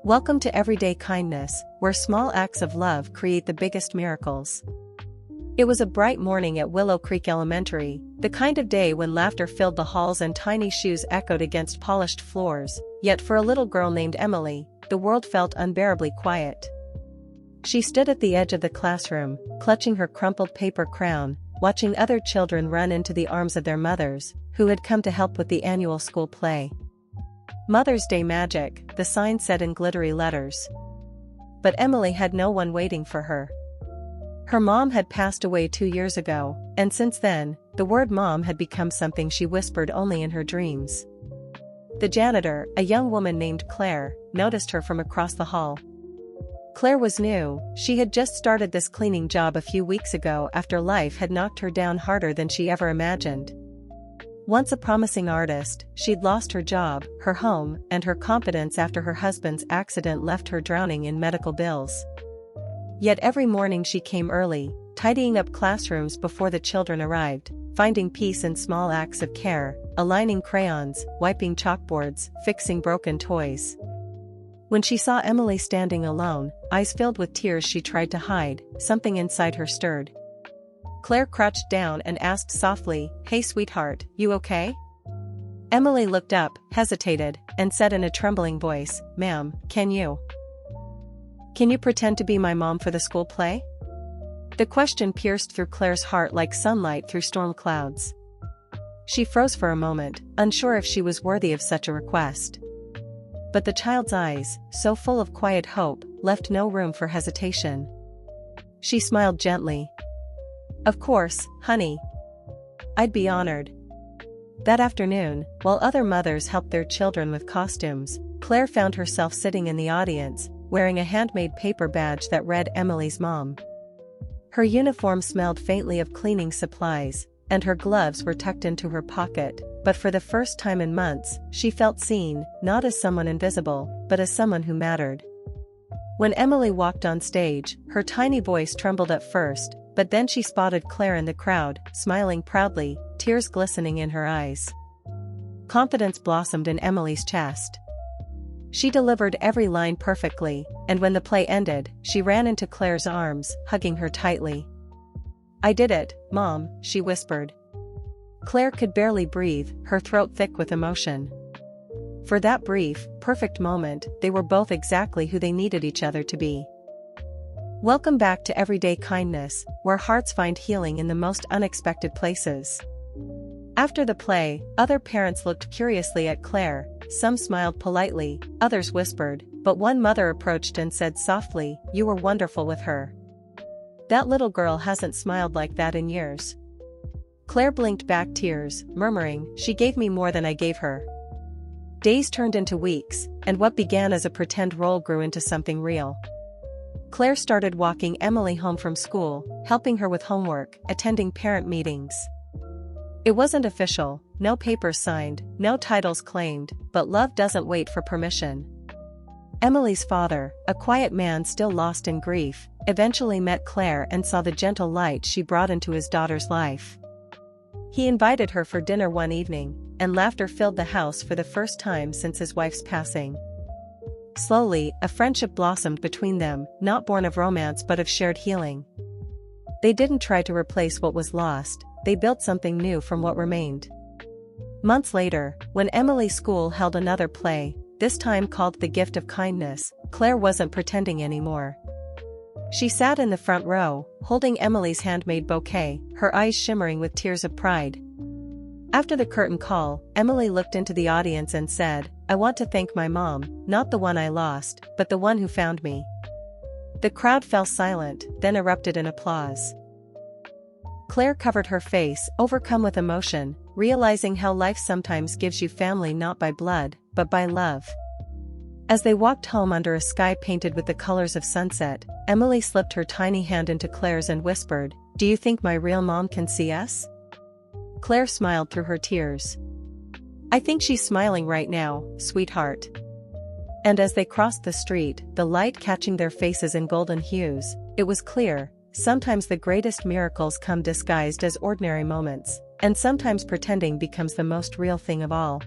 Welcome to Everyday Kindness, where small acts of love create the biggest miracles. It was a bright morning at Willow Creek Elementary, the kind of day when laughter filled the halls and tiny shoes echoed against polished floors, yet for a little girl named Emily, the world felt unbearably quiet. She stood at the edge of the classroom, clutching her crumpled paper crown, watching other children run into the arms of their mothers, who had come to help with the annual school play. Mother's Day magic, the sign said in glittery letters. But Emily had no one waiting for her. Her mom had passed away 2 years ago, and since then, the word mom had become something she whispered only in her dreams. The janitor, a young woman named Claire, noticed her from across the hall. Claire was new. She had just started this cleaning job a few weeks ago after life had knocked her down harder than she ever imagined. Once a promising artist, she'd lost her job, her home, and her confidence after her husband's accident left her drowning in medical bills. Yet every morning she came early, tidying up classrooms before the children arrived, finding peace in small acts of care, aligning crayons, wiping chalkboards, fixing broken toys. When she saw Emily standing alone, eyes filled with tears she tried to hide, something inside her stirred. Claire crouched down and asked softly, "Hey sweetheart, you okay?" Emily looked up, hesitated, and said in a trembling voice, "Ma'am, can you pretend to be my mom for the school play?" The question pierced through Claire's heart like sunlight through storm clouds. She froze for a moment, unsure if she was worthy of such a request. But the child's eyes, so full of quiet hope, left no room for hesitation. She smiled gently. "Of course, honey. I'd be honored." That afternoon, while other mothers helped their children with costumes, Claire found herself sitting in the audience, wearing a handmade paper badge that read Emily's mom. Her uniform smelled faintly of cleaning supplies, and her gloves were tucked into her pocket, but for the first time in months, she felt seen, not as someone invisible, but as someone who mattered. When Emily walked on stage, her tiny voice trembled at first, but then she spotted Claire in the crowd, smiling proudly, tears glistening in her eyes. Confidence blossomed in Emily's chest. She delivered every line perfectly, and when the play ended, she ran into Claire's arms, hugging her tightly. "I did it, Mom," she whispered. Claire could barely breathe, her throat thick with emotion. For that brief, perfect moment, they were both exactly who they needed each other to be. Welcome back to Everyday Kindness, where hearts find healing in the most unexpected places. After the play, other parents looked curiously at Claire, some smiled politely, others whispered, but one mother approached and said softly, "You were wonderful with her. That little girl hasn't smiled like that in years." Claire blinked back tears, murmuring, "She gave me more than I gave her." Days turned into weeks, and what began as a pretend role grew into something real. Claire started walking Emily home from school, helping her with homework, attending parent meetings. It wasn't official, no papers signed, no titles claimed, but love doesn't wait for permission. Emily's father, a quiet man still lost in grief, eventually met Claire and saw the gentle light she brought into his daughter's life. He invited her for dinner one evening, and laughter filled the house for the first time since his wife's passing. Slowly, a friendship blossomed between them, not born of romance but of shared healing. They didn't try to replace what was lost, they built something new from what remained. Months later, when Emily's school held another play, this time called The Gift of Kindness, Claire wasn't pretending anymore. She sat in the front row, holding Emily's handmade bouquet, her eyes shimmering with tears of pride. After the curtain call, Emily looked into the audience and said, "I want to thank my mom, not the one I lost, but the one who found me." The crowd fell silent, then erupted in applause. Claire covered her face, overcome with emotion, realizing how life sometimes gives you family not by blood, but by love. As they walked home under a sky painted with the colors of sunset, Emily slipped her tiny hand into Claire's and whispered, "Do you think my real mom can see us?" Claire smiled through her tears. "I think she's smiling right now, sweetheart." And as they crossed the street, the light catching their faces in golden hues, it was clear, sometimes the greatest miracles come disguised as ordinary moments, and sometimes pretending becomes the most real thing of all.